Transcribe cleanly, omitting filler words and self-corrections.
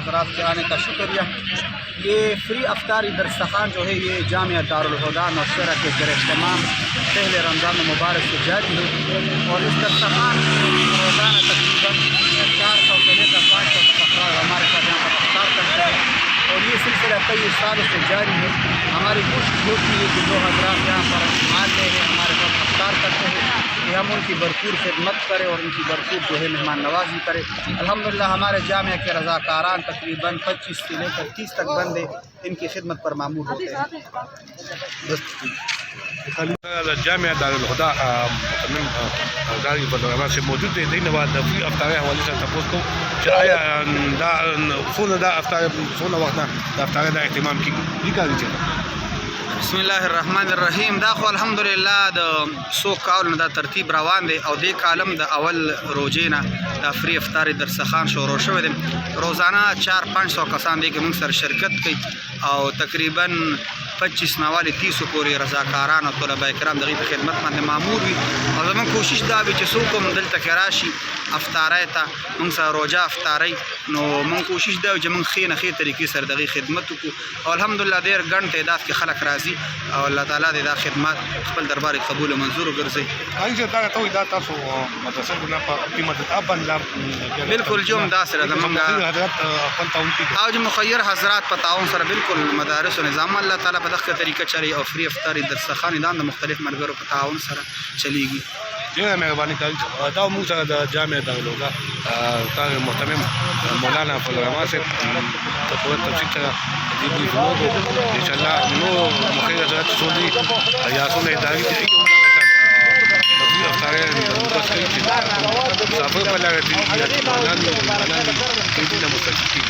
हज़रात के आने का शुक्रिया। ये फ्री अफ्तारी दरसखान जो है ये जामिया दारुल हुदा नौशहरा के ज़ेर-ए-एहतमाम पहले रमज़ान मुबारक से जारी है और इस दरसखान रोज़ाना तकरीबन 400 से लेकर 500 तक अफराद हमारे साथ यहाँ पर अफ्तार करते हैं और ये सिलसिला कई सालों से जारी है। हमारी कोशिश होती है कि जो हज़रात यहाँ पर आते हैं हमारे साथ अफ्तार करते हैं कि हम उनकी भरपूर खिदमत करें और उनकी भरपूर जो है मेहमान नवाजी करें। अल्हम्दुलिल्लाह हमारे जामिया के रज़ाकारान तकरीबन 25 से लेकर 30 तक बंदे इनकी खिदमत पर मामूर होते हैं। जामिया दारुल हुदा प्रोग्राम से मौजूद है दिन बाद फ्री अफ्तार हवाले से तपोस को आया दा अफ्तार सोना वक्त अफ्तार का अहतमाम की बिस्मिल्लाहिर्रहमानिर्रहीम दा खो अल्हम्दुलिल्लाह द सो काल दा तरतीब रोان दे او د کالم د اول روزینا د فری افطاری درسخان شروع شوه دي روزانه 4-500 کسان دي کوم سره شرکت کوي او تقریبا 25 نوالی 30 پورې رضاکاران او طلبه کرام دغه په خدمت باندې مامور وي او زموږ کوشش دا وي چې څوک هم دلته کې راشي افطارای ته موږ سره روزه افطارای نو موږ کوشش دا چې موږ خې نه خې طریقې سره دغه خدمت وکړو او الحمدلله ډېر ګڼ تعداد کې خلک راځي او الله تعالی دې دا خدمات خپل دربار قبول او منظور وګرځي. هغه دا ته دا تاسو مدرسې نه په قیمت ابن لا بالکل جوم دا سره زمونږ حضرات خپل تعاون کوي او جو مخیر حضرات په تعاون سره بالکل مدارس او نظام الله تعالی په دغه طریقه چاري او فری افطاری درسخان د مختلف ملګرو په تعاون سره چلیږي. ډیره مهرباني کوي دا موږ سره د جامع دارل هدا کار محترم مولانا فلرما سے په تفصیل سره دې ویډیو ان شاء الله نو مخیر حضرات سودی یا سونه اداري دي افطار بس کوي چې صاحب په لاره دي یا مولانا کې دې مستقیم